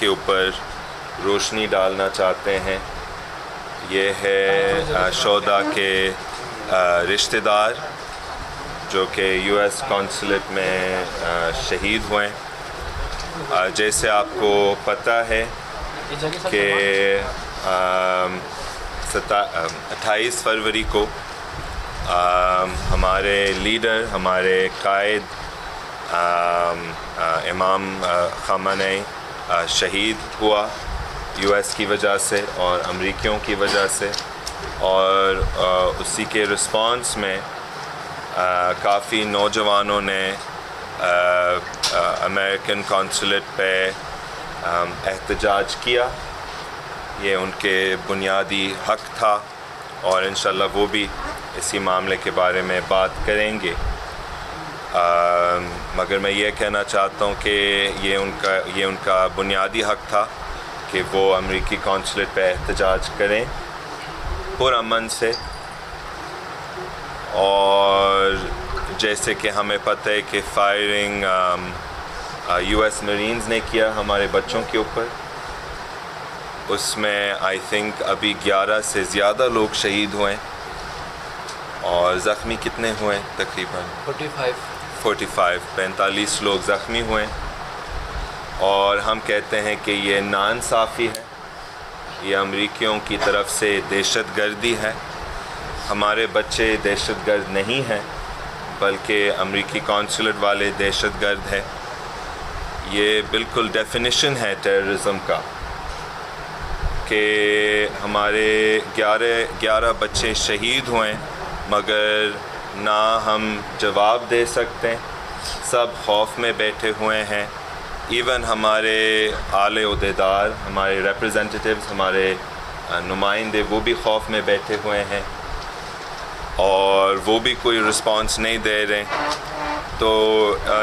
کے اوپر روشنی ڈالنا چاہتے ہیں. یہ ہے شہداء کے رشتہ دار جو کہ یو ایس کونسلیٹ میں شہید ہوئے. جیسے آپ کو پتہ ہے کہ 28 فروری کو ہمارے لیڈر، ہمارے قائد امام خامنئی شہید ہوا یو ایس کی وجہ سے اور امریکیوں کی وجہ سے. اور اسی کے رسپانس میں کافی نوجوانوں نے امریکن کونسلیٹ پہ احتجاج کیا. یہ ان کے بنیادی حق تھا اور انشاءاللہ وہ بھی اسی معاملے کے بارے میں بات کریں گے. مگر میں یہ کہنا چاہتا ہوں کہ یہ ان کا بنیادی حق تھا کہ وہ امریکی کونسلیٹ پہ احتجاج کریں پرامن سے. اور جیسے کہ ہمیں پتہ ہے کہ فائرنگ یو ایس مرینز نے کیا ہمارے بچوں کے اوپر. اس میں آئی تھنک ابھی 11 سے زیادہ لوگ شہید ہوئے اور زخمی کتنے ہوئے؟ تقریباً 45 لوگ زخمی ہوئے. اور ہم کہتے ہیں کہ یہ ناانصافی ہے، یہ امریکیوں کی طرف سے دہشت گردی ہے. ہمارے بچے دہشت گرد نہیں ہیں بلکہ امریکی کونسلیٹ والے دہشت گرد ہیں. یہ بالکل ڈیفینیشن ہے ٹیررزم کا کہ ہمارے 11 بچے شہید ہوئے مگر نہ ہم جواب دے سکتے. سب خوف میں بیٹھے ہوئے ہیں. ایون ہمارے اعلی عہدیدار، ہمارے ریپرزنٹیٹیوز، ہمارے نمائندے وہ بھی خوف میں بیٹھے ہوئے ہیں اور وہ بھی کوئی رسپانس نہیں دے رہے. تو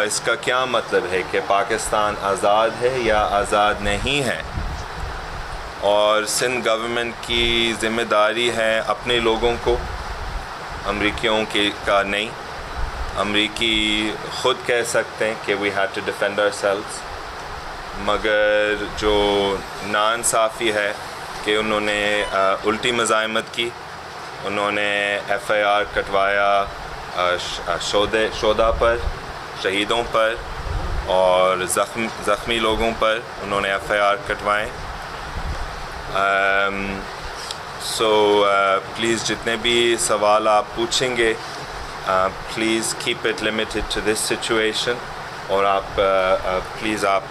اس کا کیا مطلب ہے کہ پاکستان آزاد ہے یا آزاد نہیں ہے؟ اور سندھ گورنمنٹ کی ذمہ داری ہے اپنے لوگوں کو، امریکیوں کا نہیں. امریکی خود کہہ سکتے ہیں کہ we have to defend ourselves. مگر جو ناانصافی ہے کہ انہوں نے الٹی مزاحمت کی. انہوں نے ایف آئی آر کٹوایا شہداء پر، شہیدوں پر اور زخمی لوگوں پر انہوں نے ایف آئی آر کٹوائیں. سو پلیز جتنے بھی سوال آپ پوچھیں گے please keep it limited to this situation. اور آپ پلیز آپ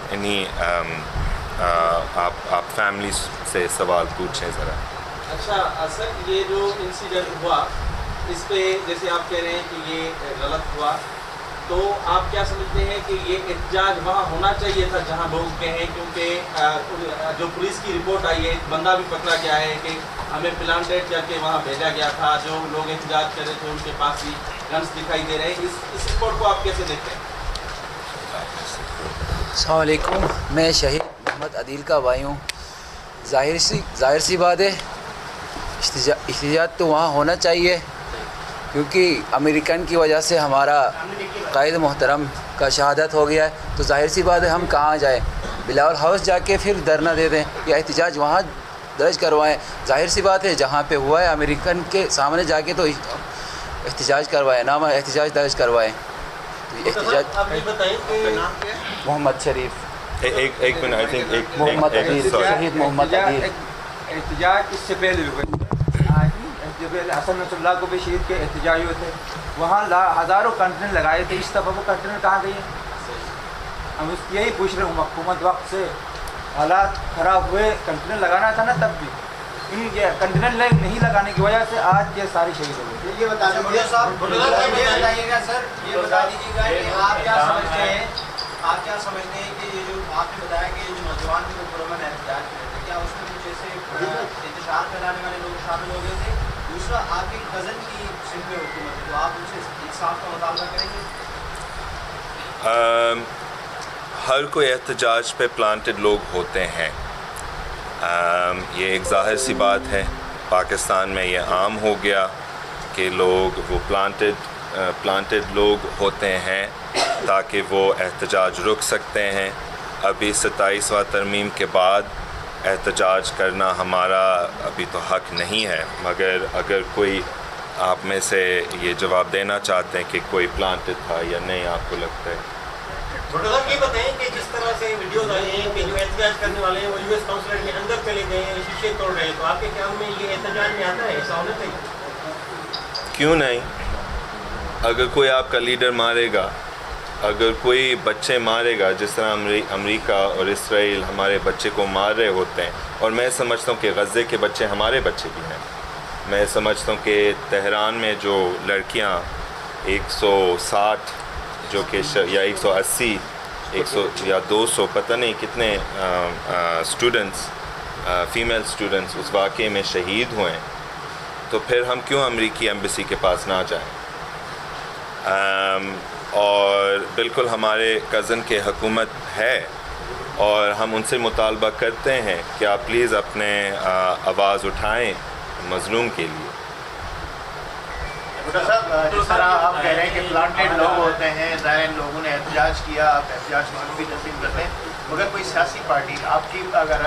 فیملی سے سوال پوچھیں ذرا. اچھا سر، یہ جو انسیڈنٹ ہوا اس پہ جیسے آپ کہہ رہے ہیں کہ یہ غلط ہوا، تو آپ کیا سمجھتے ہیں کہ یہ احتجاج وہاں ہونا چاہیے تھا جہاں لوگ کہیں؟ کیونکہ جو پولیس کی رپورٹ آئی ہے، ایک بندہ بھی پکڑا گیا ہے کہ ہمیں پلانٹیٹ کر کے وہاں بھیجا گیا تھا. جو لوگ احتجاج کر رہے تھے ان کے پاس بھی گنس دکھائی دے رہے ہیں. اس رپورٹ کو آپ کیسے دیکھتے ہیں؟ السلام علیکم، میں شہید محمد عدیل کا بھائی ہوں. ظاہر سی بات ہے احتجاج تو وہاں ہونا چاہیے کیونکہ امریکن کی وجہ سے ہمارا قائد محترم کا شہادت ہو گیا ہے. تو ظاہر سی بات ہے ہم کہاں جائیں؟ بلاول ہاؤس جا کے پھر دھرنا دے دیں یا احتجاج وہاں درج کروائیں. ظاہر سی بات ہے جہاں پہ ہوا ہے امریکن کے سامنے جا کے تو احتجاج کروائیں، نام احتجاج درج کروائیں. محمد شریف، ایک منٹ، آئی تھنک محمد عدیل، شہید محمد عدیل. احتجاج اس سے پہلے بھی ہوئے، حسن نصر اللہ کو بھی شہید کے احتجاج ہوئے تھے. وہاں ہزاروں کنٹینر لگائے تھے. اس دفعہ وہ کنٹینر کہاں گئی ہیں؟ ہم یہی پوچھ رہے ہوں. حکومت وقت سے حالات خراب ہوئے، کنٹینر لگانا تھا نا تب بھی. ان کنٹینر نہیں لگانے کی وجہ سے آج یہ ساری شہید ہو گئے. یہ بتا دیجیے بتائیے گا سر، یہ بتا دیجیے گا کہ آپ کیا سمجھتے ہیں کہ یہ جو آپ نے بتایا کہ جو نوجوان تھے وہ پرامن احتجاج کر رہے تھے، کیا اس میں کچھ ایسے انتشار پھیلانے والے لوگ شامل ہو گئے تھے؟ دوسرا، آپ کے کزن کی سندھ میں حکومت ہے تو آپ ان سے انصاف کا مطالبہ کریں گے؟ ہر کوئی احتجاج پہ پلانٹڈ لوگ ہوتے ہیں. یہ ایک ظاہر سی بات ہے. پاکستان میں یہ عام ہو گیا کہ لوگ وہ پلانٹڈ لوگ ہوتے ہیں تاکہ وہ احتجاج رک سکتے ہیں. ابھی 27واں ترمیم کے بعد احتجاج کرنا ہمارا ابھی تو حق نہیں ہے، مگر اگر کوئی آپ میں سے یہ جواب دینا چاہتے ہیں کہ کوئی پلانٹڈ تھا یا نہیں، آپ کو لگتا ہے؟ ڈاکٹر صاحب یہ بتائیں کہ جس طرح سے ویڈیوز آئے ہیں کہ جو احتجاج کرنے والے ہیں وہ US قونصلیٹ کے اندر چلے گئے ہیں، شیشے توڑ رہے ہیں، تو آپ کے خیال میں یہ احتجاج میں آتا ہے؟ ایسا ہونا چاہیے؟ کیوں نہیں؟ اگر کوئی آپ کا لیڈر مارے گا، اگر کوئی بچے مارے گا، جس طرح امریکہ اور اسرائیل ہمارے بچے کو مار رہے ہوتے ہیں، اور میں سمجھتا ہوں کہ غزے کے بچے ہمارے بچے بھی ہیں. میں سمجھتا ہوں کہ تہران میں جو لڑکیاں 160 جو کہ یا 180 100 یا 200 پتہ نہیں کتنے اسٹوڈنٹس فیمیل اسٹوڈنٹس اس واقعے میں شہید ہوئے ہیں، تو پھر ہم کیوں امریکی ایمبیسی کے پاس نہ جائیں؟ اور بالکل ہمارے کزن کے حکومت ہے اور ہم ان سے مطالبہ کرتے ہیں کہ آپ پلیز اپنے آواز اٹھائیں مظلوم کے لیے. ڈاکٹر صاحب جس طرح آپ کہہ رہے ہیں کہ پلانٹیڈ لوگ ہوتے ہیں، ظاہر ان لوگوں نے احتجاج کیا، آپ احتجاج کو بھی تسلیم کرتے ہیں، مگر کوئی سیاسی پارٹی آپ کی اگر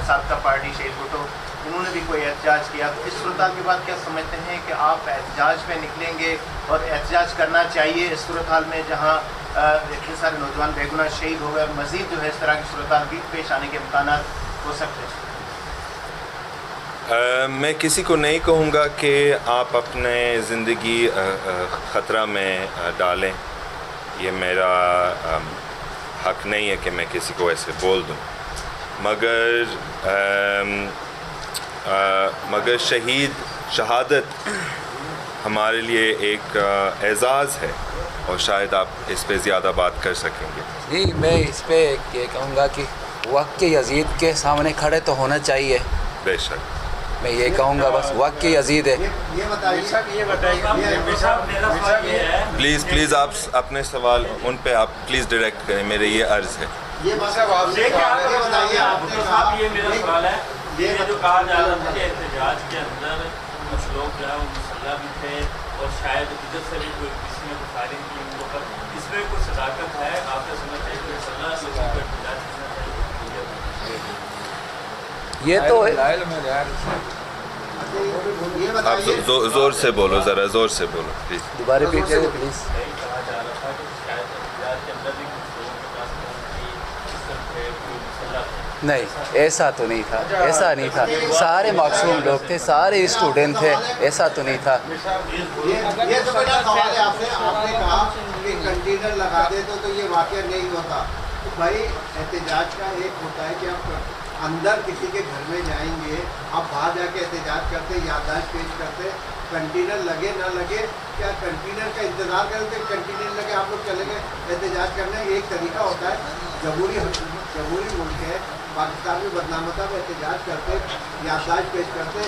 سابقہ پارٹی شہید بھٹو انہوں نے بھی کوئی احتجاج کیا، تو اس صورتحال کے بعد کیا سمجھتے ہیں کہ آپ احتجاج میں نکلیں گے اور احتجاج کرنا چاہیے اس صورتحال میں جہاں اتنے سارے نوجوان بے گناہ شہید ہو گئے، اور مزید جو ہے اس طرح کی صورتحال بھی پیش آنے کے امکانات ہو سکتے ہیں؟ میں کسی کو نہیں کہوں گا کہ آپ اپنے زندگی خطرہ میں ڈالیں، یہ میرا حق نہیں ہے کہ میں کسی کو ایسے بول دوں، مگر شہادت ہمارے لیے ایک اعزاز ہے، اور شاید آپ اس پہ زیادہ بات کر سکیں گے. جی میں اس پہ یہ کہوں گا کہ وقت کے یزید کے سامنے کھڑے تو ہونا چاہیے. بے شک میں یہ کہوں گا بس وقت کے یزید ہے. پلیز آپ اپنے سوال ان پہ آپ پلیز ڈائریکٹ کریں، میرے یہ عرض ہے. یہ میرا سوال ہے، یہ جو کہا جا رہا تھا کہ احتجاج کے اندر کچھ لوگ جو ہے وہ مسلح بھی تھے اور شاید ادھر سے بھی کوئی کسی نے فائرنگ کی ان پر، اس میں کوئی صداقت ہے؟ آپ نے سمجھتے ہیں کہ مسلح لوگوں کو احتجاج کرنا چاہیے؟ یہ تو آپ زور سے بولو، ذرا زور سے بولو پلیز. دوبارہ پیچھے پلیز. کہا جا رہا تھا کہ شاید احتجاج کے اندر بھی کچھ لوگوں کے پاس اس طرح تھے، کوئی مسلح تھے. نہیں ایسا تو نہیں تھا، ایسا نہیں تھا، سارے معصوم لوگ تھے، سارے اسٹوڈنٹ تھے، ایسا تو نہیں تھا. یہ تو بڑا سوال ہے. آپ نے کہا کہ کنٹینر لگا دے تو یہ واقعہ نہیں ہوتا. تو بھائی احتجاج کا ایک ہوتا ہے کہ آپ اندر کسی کے گھر میں جائیں گے، آپ باہر جا کے احتجاج کرتے، یادداشت پیش کرتے، کنٹینر لگے نہ لگے، کیا کنٹینر کا انتظار کرتے؟ کنٹینر لگے آپ لوگ چلے گئے احتجاج کرنے. ایک طریقہ ہوتا ہے، جمہوری ملک ہے، پاکستان میں بدنام ہوتا ہے، احتجاج کرتے، یادداشت پیش کرتے.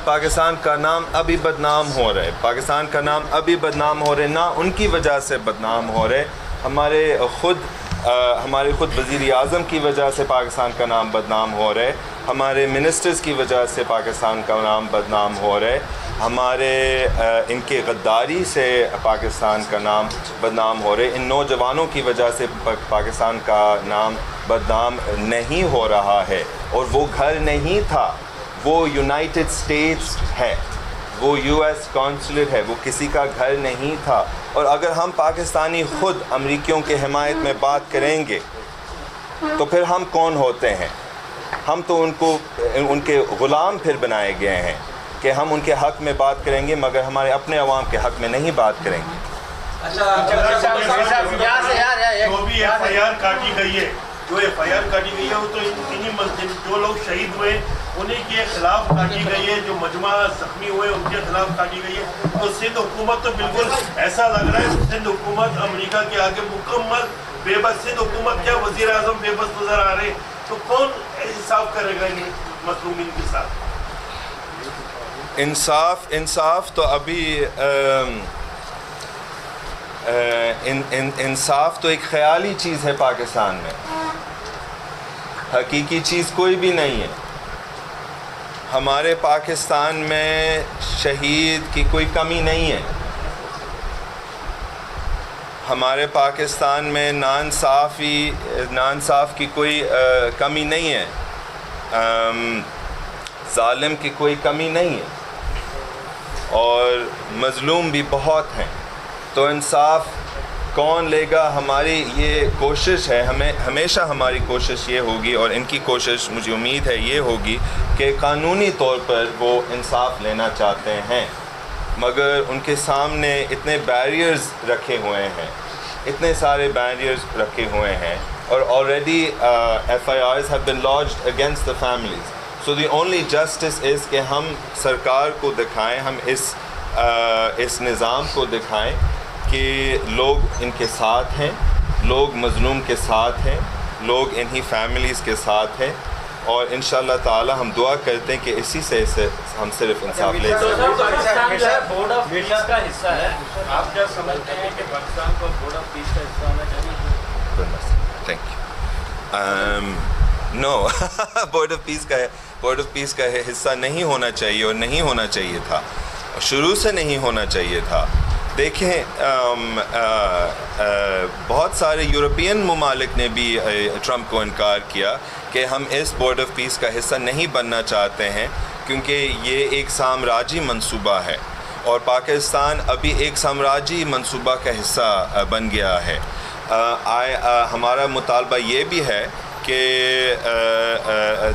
پاکستان کا نام ابھی بدنام ہو رہا ہے، پاکستان کا نام ابھی بدنام ہو رہے ہیں، نہ ان کی وجہ سے بدنام ہو رہے، ہمارے خود وزیر اعظم کی وجہ سے پاکستان کا نام بدنام ہو رہا ہے، ہمارے منسٹرز کی وجہ سے پاکستان کا نام بدنام ہو رہا ہے، ہمارے ان کے غداری سے پاکستان کا نام بدنام ہو رہے. ان نوجوانوں کی وجہ سے پاکستان کا نام بدنام نہیں ہو رہا ہے. اور وہ گھر نہیں تھا، وہ یونائٹڈ اسٹیٹس ہے، وہ US قونصلیٹ ہے، وہ کسی کا گھر نہیں تھا. اور اگر ہم پاکستانی خود امریکیوں کے حمایت میں بات کریں گے تو پھر ہم کون ہوتے ہیں؟ ہم تو ان کے غلام پھر بنائے گئے ہیں کہ ہم ان کے حق میں بات کریں گے، مگر ہمارے اپنے عوام کے حق میں نہیں بات کریں گے. جو بھی FIR کاٹی گئی ہے، وہ تو انہیں جو لوگ شہید ہوئے انہیں کے خلاف کاٹی گئی ہے، جو مجمع زخمی ہوئے ان کے خلاف کاٹی گئی ہے. تو سندھ حکومت تو بالکل ایسا لگ رہا ہے سندھ حکومت امریکہ کے آگے مکمل بے بس. سندھ حکومت کیا وزیر اعظم بے بس نظر آ رہے ہیں، تو کون انصاف کرے گا ان مظلومین کے ساتھ؟ انصاف تو ابھی انصاف تو ایک خیالی چیز ہے پاکستان میں، حقیقی چیز کوئی بھی نہیں ہے. ہمارے پاکستان میں شہید کی کوئی کمی نہیں ہے. ہمارے پاکستان میں ناانصاف کی کوئی کمی نہیں ہے، ظالم کی کوئی کمی نہیں ہے، اور مظلوم بھی بہت ہیں. تو انصاف کون لے گا؟ ہماری یہ کوشش ہے، ہمیشہ ہماری کوشش یہ ہوگی، اور ان کی کوشش مجھے امید ہے یہ ہوگی کہ قانونی طور پر وہ انصاف لینا چاہتے ہیں، مگر ان کے سامنے اتنے بیریئرز رکھے ہوئے ہیں، اتنے سارے بیریئرز رکھے ہوئے ہیں، اور already FIRs have been lodged against the families. So the only justice is کہ ہم سرکار کو دکھائیں، ہم اس نظام کو دکھائیں کہ لوگ ان کے ساتھ ہیں، لوگ مظلوم کے ساتھ ہیں، لوگ انہی فیملیز کے ساتھ ہیں، اور انشاءاللہ تعالی ہم دعا کرتے ہیں کہ اسی سے ہم صرف انصاف لے تو سکیں. سر پاکستان جو ہے بورڈ آف پیس کا حصہ ہے، آپ کیا سمجھتے ہیں کہ پاکستان کو بورڈ آف پیس کا حصہ ہونا چاہیے؟ Thank you. No, board of peace کا حصہ نہیں ہونا چاہیے، اور نہیں ہونا چاہیے تھا، شروع سے نہیں ہونا چاہیے تھا. دیکھیں بہت سارے یورپین ممالک نے بھی ٹرمپ کو انکار کیا کہ ہم اس بورڈ آف پیس کا حصہ نہیں بننا چاہتے ہیں، کیونکہ یہ ایک سامراجی منصوبہ ہے، اور پاکستان ابھی ایک سامراجی منصوبہ کا حصہ بن گیا ہے. ہمارا مطالبہ یہ بھی ہے کہ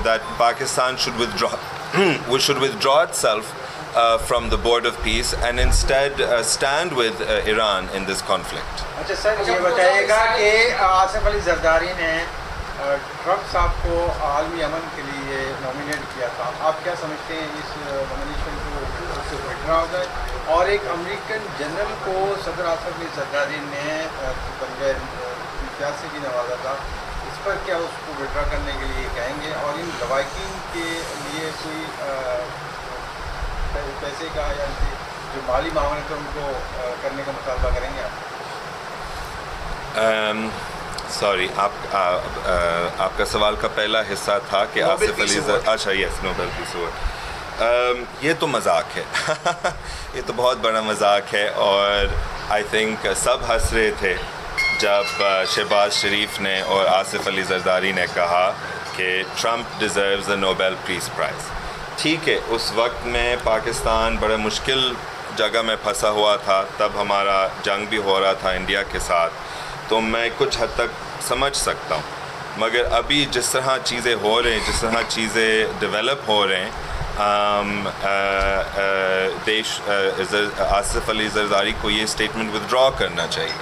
that Pakistan should withdraw itself from the board of peace and instead stand with Iran in this conflict. اچھا سر، یہ بتائیے گا کہ آصف علی زرداری نے ٹرمپ صاحب کو عالمی امن کے لیے نامینیٹ کیا تھا، آپ کیا سمجھتے ہیں اس نامینیشن کو اس سے وڈرا ہو جائے؟ اور ایک امریکن جنرل کو صدر آصف علی زرداری نے بغیر امتیاز سے بھی نوازا تھا، اس پر کیا اس کو وڈرا کرنے کے لیے کہیں گے؟ اور ان لواحقین کے لیے کوئی پیسے کا یا جو مالی معاونت ہے ان کو کرنے کا مطالبہ کریں گے آپ؟ سوری، آپ کا سوال کا پہلا حصہ تھا کہ آصف علی اچھا یس نوبل پیس اوارڈ. یہ تو مذاق ہے یہ تو بہت بڑا مذاق ہے، اور آئی تھنک سب ہنس رہے تھے جب شہباز شریف نے اور آصف علی زرداری نے کہا کہ Trump deserves a noble piece price. ٹھیک ہے، اس وقت میں پاکستان بڑا مشکل جگہ میں پھنسا ہوا تھا، تب ہمارا جنگ بھی ہو رہا تھا انڈیا کے ساتھ، تو میں کچھ حد تک سمجھ سکتا ہوں. مگر ابھی جس طرح چیزیں ہو رہے ہیں، جس طرح چیزیں ڈیولپ ہو رہے ہیں، آصف علی زرداری کو یہ اسٹیٹمنٹ ودرا کرنا چاہیے.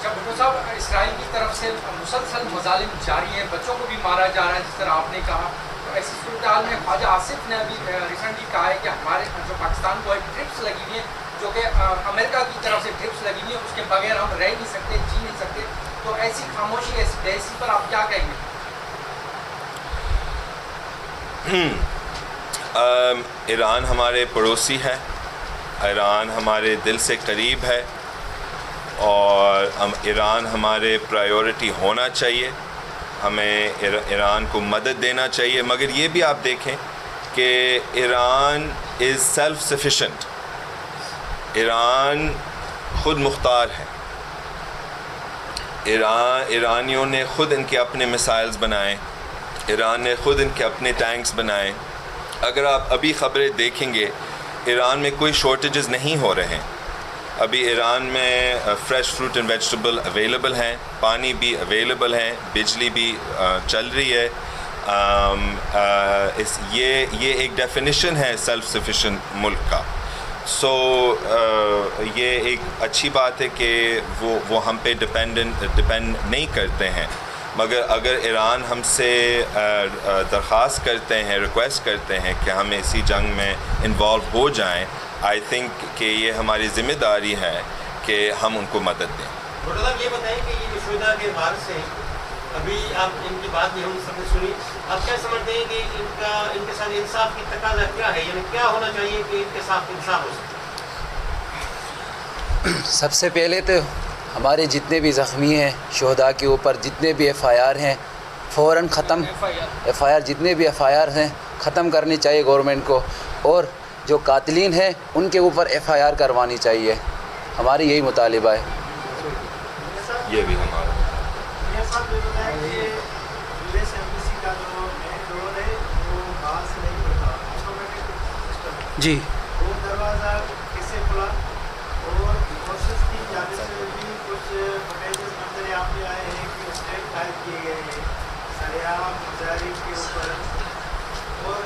بھٹو صاحب، اسرائیل کی طرف سے مسلسل مظالم جاری ہیں، بچوں کو بھی مارا جا رہا ہے جس طرح آپ نے کہا. ایسی صورتحال میں خواجہ آصف نے ابھی ریسنٹلی کہا ہے کہ ہمارے جو پاکستان کو ٹرپس لگی ہوئی ہیں، جو کہ امریکہ کی طرف سے ٹرپس لگی ہوئی ہیں، اس کے بغیر ہم رہ نہیں سکتے، جی نہیں سکتے. تو ایسی خاموشی، ایسی بحثی پر آپ کیا کہیں گے؟ ایران ہمارے پڑوسی ہے، ایران ہمارے دل سے قریب ہے، اور ایران ہمارے پرائیورٹی ہونا چاہیے، ہمیں ایران کو مدد دینا چاہیے. مگر یہ بھی آپ دیکھیں کہ Iran is self sufficient, Iran خود مختار ہے. ایرانیوں نے خود ان کے اپنے میسائلز بنائے، ایران نے خود ان کے اپنے ٹینکس بنائے. اگر آپ ابھی خبریں دیکھیں گے، ایران میں کوئی شارٹیجز نہیں ہو رہے ہیں. ابھی ایران میں fresh fruit and vegetable available ہیں، پانی بھی اویلیبل ہیں، بجلی بھی چل رہی ہے. یہ ایک ڈیفینیشن ہے سیلف سفیشینٹ ملک کا. سو یہ ایک اچھی بات ہے کہ وہ ہم پہ ڈپینڈ نہیں کرتے ہیں. مگر اگر ایران ہم سے درخواست کرتے ہیں، ریکویسٹ کرتے ہیں کہ ہم اسی جنگ میں انوالو ہو جائیں، آئی تھنک کہ یہ ہماری ذمہ داری ہے کہ ہم ان کو مدد دیں. بھٹو صاحب، یہ بتائیں کہ یہ جو شہداء کے بار سے ابھی آپ ان کی بات بھی ہم سب نے سنی، آپ کیا سمجھتے ہیں کہ ان کے ساتھ انصاف کی تقاضا کیا ہے؟ یعنی کیا ہونا چاہیے کہ ان کے ساتھ انصاف ہو سکے؟ سب سے پہلے تو ہمارے جتنے بھی زخمی ہیں، شہداء کے اوپر جتنے بھی FIR ہیں، فوراً ختم FIR جتنے بھی FIR ہیں ختم کرنی چاہیے گورنمنٹ کو، اور جو قاتلین ہیں ان کے اوپر FIR کروانی چاہیے. ہماری یہی مطالبہ ہے. یہ بھی ہمارا یہ سب US ایمبیسی کا جو مین ڈور ہے وہ باہر سے نہیں ہوتا، آٹومیٹک سسٹم جی وہ دروازہ کیسے کھلا، اور فورسز کی جانب سے بھی کچھ فوٹیجز منظر آپ میں آئے ہیں کہ اسٹیٹ فائر کیے گئے ہیں سریعہ مظاہرین کے اوپر، اور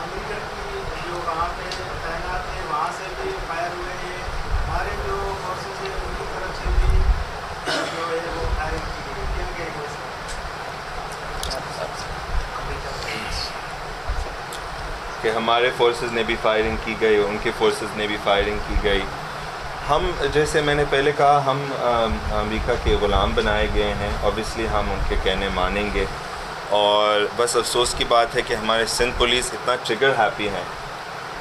امریکن کی جو وہاں پہ تعینات ہیں وہاں سے بھی فائر ہوئے ہیں، ہمارے جو فورسز ہیں ان کی طرف سے بھی جو ہے وہ فائرنگ کی گئی، کیا کہیں گے اس میں؟ کہ ہمارے فورسز نے بھی فائرنگ کی گئی، ان کے فورسز نے بھی فائرنگ کی گئی. ہم جیسے میں نے پہلے کہا ہم امریکہ کے غلام بنائے گئے ہیں، اوبیسلی ہم ان کے کہنے مانیں گے. اور بس افسوس کی بات ہے کہ ہمارے سندھ پولیس اتنا ٹریگر ہیپی ہیں،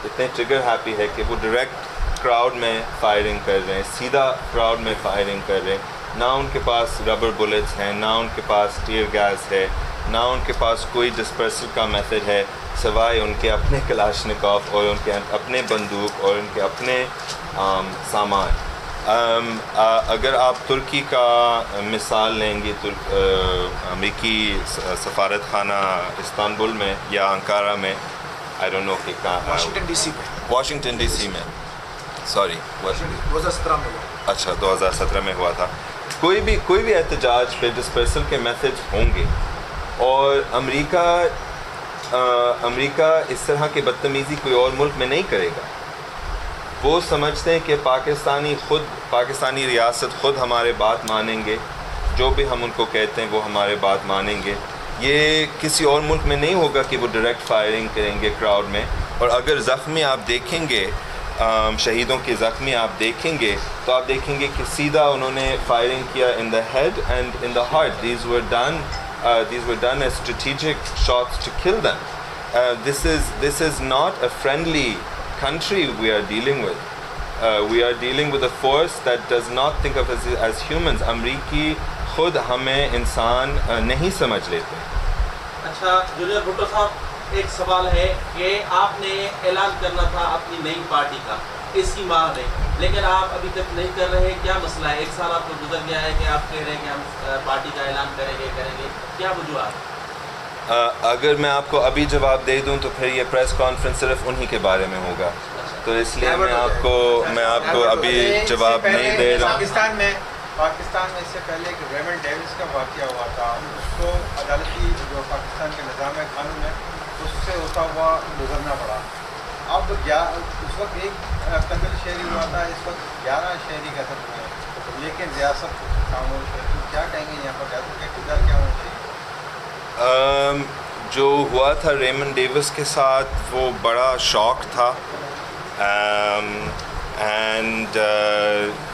اتنے ٹریگر ہیپی ہے کہ وہ ڈائریکٹ کراؤڈ میں فائرنگ کر رہے ہیں، سیدھا کراؤڈ میں فائرنگ کر رہے ہیں. نہ ان کے پاس ربر بلٹس ہیں، نہ ان کے پاس ٹیئر گیس ہے، نہ ان کے پاس کوئی ڈسپرسل کا میتھڈ ہے سوائے ان کے اپنے کلاشنکوف اور ان کے اپنے بندوق اور ان کے اپنے سامان. اگر آپ ترکی کا مثال لیں گے، امریکی سفارت خانہ استنبول میں یا انکارا میں، آئی ڈونٹ نو کہ واشنگٹن ڈی سی میں، واشنگٹن ڈی سی میں، سوری 2017 میں ہوا. اچھا 2017 میں ہوا تھا. کوئی بھی احتجاج پہ ڈسپرسل کے میتھڈ ہوں گے، اور امریکہ اس طرح کی بدتمیزی کوئی اور ملک میں نہیں کرے گا. وہ سمجھتے ہیں کہ پاکستانی ریاست خود ہمارے بات مانیں گے، جو بھی ہم ان کو کہتے ہیں وہ ہمارے بات مانیں گے. یہ کسی اور ملک میں نہیں ہوگا کہ وہ ڈائریکٹ فائرنگ کریں گے کراؤڈ میں. اور اگر زخمی آپ دیکھیں گے، شہیدوں کے زخمی آپ دیکھیں گے تو آپ دیکھیں گے کہ سیدھا انہوں نے فائرنگ کیا in the head and in the heart. These were done as strategic shots to kill them. This is not a friendly country we are dealing with. We are dealing with a force that does not think of us as humans. امریکی خود ہمیں انسان نہیں سمجھ لیتے. اچھا junior Bhutto صاحب، ایک سوال ہے کہ آپ نے اعلان کرنا تھا اپنی نئی پارٹی کا اسی ماہ میں، لیکن آپ ابھی تک نہیں کر رہے، کیا مسئلہ ہے؟ 1 سال آپ کو گزر گیا ہے کہ آپ کہہ رہے ہیں کہ ہم پارٹی کا اعلان کریں گے، کیا وجوہات؟ اگر میں آپ کو ابھی جواب دے دوں تو پھر یہ پریس کانفرنس صرف انہی کے بارے میں ہوگا، تو اس لیے میں آپ کو ابھی جواب نہیں دے رہا ہوں. پاکستان میں اس سے پہلے کہ ریمنڈ ڈیوس کا واقعہ ہوا تھا، اس کو عدالتی جو پاکستان کے نظام قانون ہے اس سے ہوتا ہوا گزرنا پڑا. اب اس وقت ایک قتل شہری ہوا تھا، اس وقت 11 شہری قتل ہوئے، لیکن ریاست خاموش ہے. تو کیا کہیں گے یہاں پر ریاست کا اقتدار کیا ہونا چاہیے؟ جو ہوا تھا ریمنڈ ڈیوس کے ساتھ وہ بڑا شوق تھا، اینڈ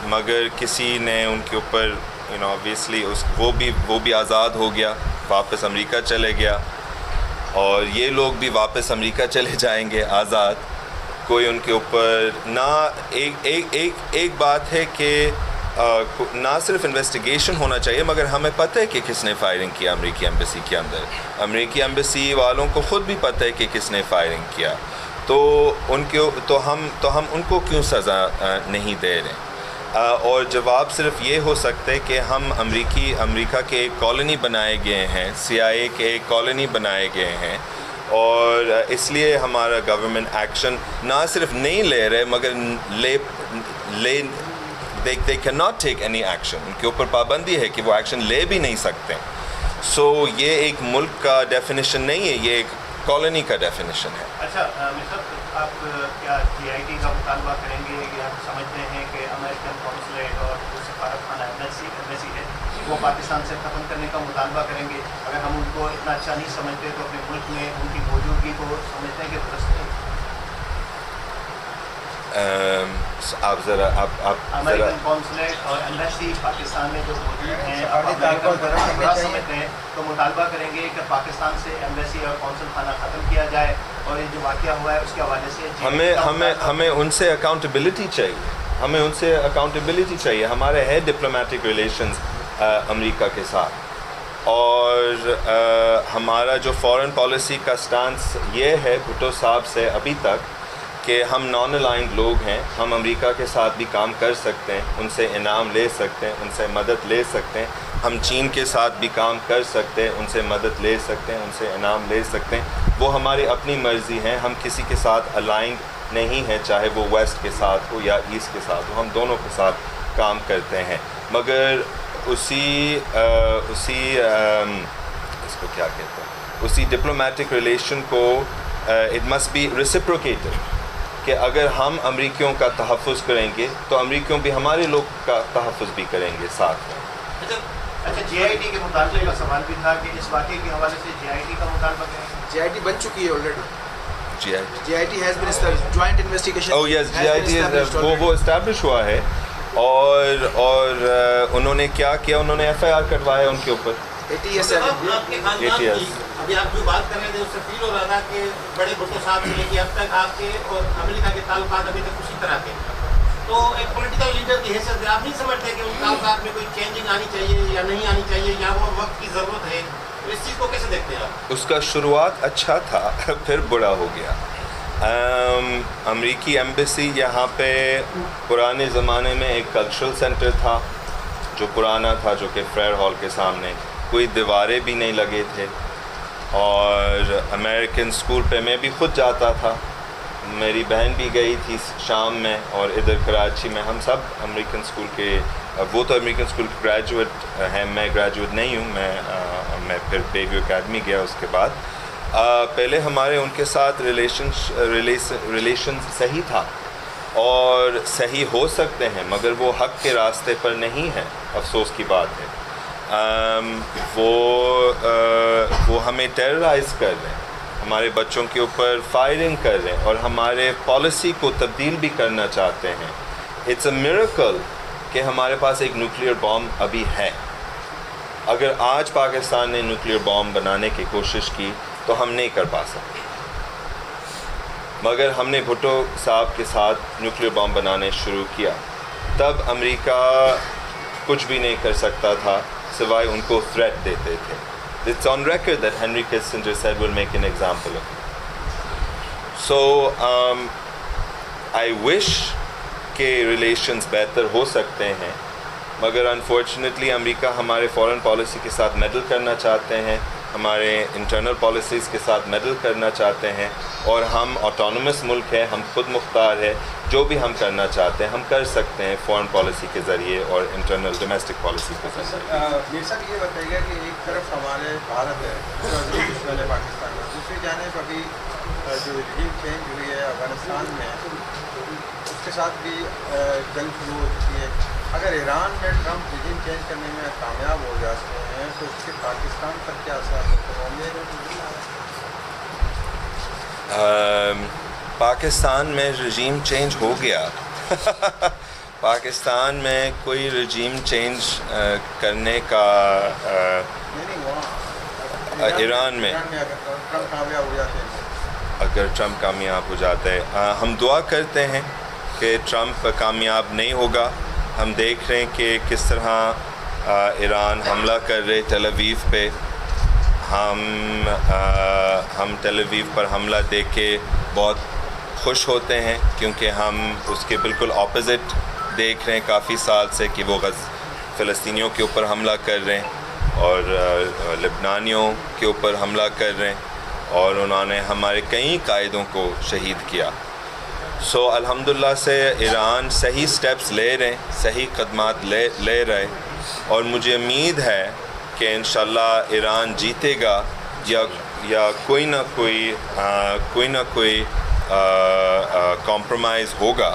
مگر کسی نے ان کے اوپر obviously وہ بھی آزاد ہو گیا، واپس امریکہ چلے گیا، اور یہ لوگ بھی واپس امریکہ چلے جائیں گے آزاد. کوئی ان کے اوپر نہ ایک بات ہے کہ نہ صرف انویسٹیگیشن ہونا چاہیے، مگر ہمیں پتہ ہے کہ کس نے فائرنگ کیا امریکی ایمبیسی کے اندر. امریکی ایمبیسی والوں کو خود بھی پتہ ہے کہ کس نے فائرنگ کیا، تو ہم ان کو کیوں سزا نہیں دے رہے؟ اور جواب صرف یہ ہو سکتا ہے کہ ہم امریکہ کے ایک کالونی بنائے گئے ہیں، CIA کے ایک کالونی بنائے گئے ہیں، اور اس لیے ہمارا گورنمنٹ ایکشن نہ صرف نہیں لے رہے مگر they cannot take any action. ان کے اوپر پابندی ہے کہ وہ ایکشن لے بھی نہیں سکتے. سو یہ ایک ملک کا ڈیفینیشن نہیں ہے، یہ ایک کالونی کا ڈیفینیشن ہے. اچھا مرزا، آپ کیا GIT کا مطالبہ کریں گے کہ آپ سمجھتے ہیں کہ امریکن قونصلیٹ اور جو سفارت خانہ ایمبیسی ہے وہ پاکستان سے ختم کرنے کا مطالبہ کریں گے؟ اگر ہم ان کو اتنا اچھا نہیں سمجھتے تو اپنے ملک میں ان کی موجودگی کو سمجھتے ہیں کہ درست ہے؟ امریکن قونصلیٹ اور ایمبیسی پاکستان میں جو موجود ہیں سمجھتے ہیں تو مطالبہ کریں گے کہ پاکستان سے ایمبیسی اور قونصل خانہ ختم کیا جائے، اور یہ جو واقعہ ہوا ہے اس کے حوالے سے ہمیں ان سے اکاؤنٹیبلٹی چاہیے. ہمارے ہے ڈپلومیٹک ریلیشنز امریکہ کے ساتھ، اور ہمارا جو فارن پالیسی کا سٹانس یہ ہے بھٹو صاحب سے ابھی تک کہ ہم نان الائنڈ لوگ ہیں، ہم امریکہ کے ساتھ بھی کام کر سکتے ہیں، ان سے انعام لے سکتے ہیں، ان سے مدد لے سکتے ہیں، ہم چین کے ساتھ بھی کام کر سکتے ہیں، ان سے مدد لے سکتے ہیں، ان سے انعام لے سکتے ہیں، وہ ہماری اپنی مرضی ہے، ہم کسی کے ساتھ الائنڈ نہیں ہیں، چاہے وہ ویسٹ کے ساتھ ہو یا ایسٹ کے ساتھ ہو، ہم دونوں کے ساتھ کام کرتے ہیں، مگر اسی اس کو کیا کہتے ہیں، اسی ڈپلومیٹک ریلیشن کو اٹ مسٹ بی ریسپروکیٹڈ، کہ اگر ہم امریکیوں کا تحفظ کریں گے تو امریکیوں بھی ہمارے لوگ کا تحفظ بھی کریں گے ساتھ میں۔ اچھا جے آئی ٹی کے مطالبے کا سوال بھی تھا کہ اس واقعے کے حوالے سے جے آئی ٹی کا مطالبہ کریں؟ جے آئی ٹی بن چکی ہے already, J I T has been established, joint investigation O yes J I T وہ اسٹیبلش ہوا ہے، اور انہوں نے کیا کیا، انہوں نے ایف آئی آر کٹوایا ان کے اوپر۔ آپ کے خاندان کی ابھی آپ جو بات کر رہے تھے اس سے فیل ہو رہا تھا کہ بڑے بھٹو صاحب سے لے کے اب تک آپ کے اور امریکہ کے تعلقات ابھی تک اسی طرح کے، تو ایک پولیٹیکل لیڈر کی حیثیت سے آپ نہیں سمجھتے کہ ان تعلقات میں کوئی چینجنگ آنی چاہیے یا نہیں آنی چاہیے، یا وہ وقت کی ضرورت ہے؟ تو اس چیز کو کیسے دیکھتے ہیں آپ؟ اس کا شروعات اچھا تھا پھر برا ہو گیا۔ امریکی ایمبیسی یہاں پہ پرانے زمانے میں ایک کلچرل سینٹر تھا جو پرانا تھا، جو کہ فریئر ہال کے سامنے کوئی دیواریں بھی نہیں لگے تھے، اور امریکن اسکول پہ میں بھی خود جاتا تھا، میری بہن بھی گئی تھی شام میں، اور ادھر کراچی میں ہم سب امریکن اسکول کے، وہ تو امریکن اسکول کے گریجویٹ ہیں، میں گریجویٹ نہیں ہوں، میں پھر بیوی اکیڈمی گیا اس کے بعد۔ پہلے ہمارے ان کے ساتھ ریلیشن صحیح تھا اور صحیح ہو سکتے ہیں، مگر وہ حق کے راستے پر نہیں ہیں، افسوس کی بات ہے۔ وہ ہمیں ٹیررائز کر رہے ہیں، ہمارے بچوں کے اوپر فائرنگ کر رہے ہیں، اور ہمارے پالیسی کو تبدیل بھی کرنا چاہتے ہیں۔ اٹس اے میریکل کہ ہمارے پاس ایک نیوکلیئر بام ابھی ہے۔ اگر آج پاکستان نے نیوکلیئر بام بنانے کی کوشش کی تو ہم نہیں کر پا سکتے، مگر ہم نے بھٹو صاحب کے ساتھ نیوکلیئر بام بنانے شروع کیا، تب امریکہ کچھ بھی نہیں کر سکتا تھا سوائے ان کو تھریٹ دیتے تھے۔ It's on record that Henry Kissinger said we'll make an example of it. So I wish کہ ریلیشنز بہتر ہو سکتے ہیں، مگر انفارچونیٹلی امریکہ ہمارے فورن پالیسی کے ساتھ میڈل کرنا چاہتے ہیں، ہمارے انٹرنل پالیسیز کے ساتھ میڈل کرنا چاہتے ہیں، اور ہم آٹونومس ملک ہے، ہم خود مختار ہے، جو بھی ہم کرنا چاہتے ہیں ہم کر سکتے ہیں فورن پالیسی کے ذریعے اور انٹرنل ڈومیسٹک پالیسی کے ذریعے۔ میر صاحب یہ بتائیے گا کہ ایک طرف ہمارے بھارت ہے، پہلے پاکستان میں، دوسری جانب ابھی جو رجیم چینج ہوئی ہے افغانستان میں، اس کے ساتھ بھی جنگ شروع ہو چکی ہے۔ اگر ایران میں ٹرمپ رجیم چینج کرنے میں کامیاب ہو جاتے ہیں تو اس کے پاکستان پر کیا اثر ہے؟ پاکستان میں رجیم چینج ہو گیا۔ پاکستان میں کوئی رجیم چینج کرنے کا ایران میں اگر ٹرمپ کامیاب ہو جاتا ہے، ہم دعا کرتے ہیں کہ ٹرمپ کامیاب نہیں ہوگا۔ ہم دیکھ رہے ہیں کہ کس طرح ایران حملہ کر رہے ٹیل اویو پہ، ہم ٹیل اویو پر حملہ دیکھ کے بہت خوش ہوتے ہیں، کیونکہ ہم اس کے بالکل اپوزٹ دیکھ رہے ہیں کافی سال سے کہ وہ فلسطینیوں کے اوپر حملہ کر رہے ہیں اور لبنانیوں کے اوپر حملہ کر رہے ہیں، اور انہوں نے ہمارے کئی قائدوں کو شہید کیا۔ سو الحمدللہ سے ایران صحیح سٹیپس لے رہے ہیں، صحیح قدمات لے رہے، اور مجھے امید ہے کہ انشاءاللہ ایران جیتے گا، یا کوئی نہ کوئی کمپرومائز ہوگا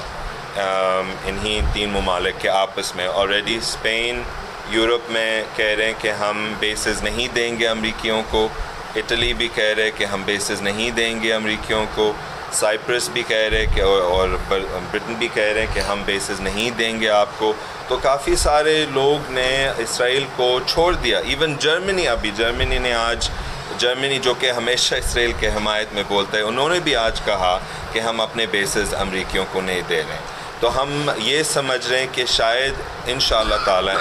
انہی تین ممالک کے آپس میں۔ آلریڈی اسپین یورپ میں کہہ رہے ہیں کہ ہم بیسز نہیں دیں گے امریکیوں کو، اٹلی بھی کہہ رہے کہ ہم بیسز نہیں دیں گے امریکیوں کو، سائپرس بھی کہہ رہے کہ اور برٹن بھی کہہ رہے ہیں کہ ہم بیسز نہیں دیں گے آپ کو۔ تو کافی سارے لوگ نے اسرائیل کو چھوڑ دیا، ایون جرمنی نے آج، جرمنی جو کہ ہمیشہ اسرائیل کے حمایت میں بولتا ہے، انہوں نے بھی آج کہا کہ ہم اپنے بیسز امریکیوں کو نہیں دے رہے ہیں۔ تو ہم یہ سمجھ رہے ہیں کہ شاید انشاءاللہ تعالی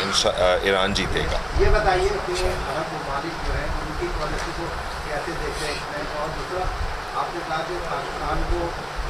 ایران جیتے گا۔ یہ بتائیے کہ عرب ممالک جو ہیں ان کی پالیسی کو کیسے دیکھ رہے ہیں، اور دوسرا آپ نے کہا کہ پاکستان کو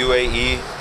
UAE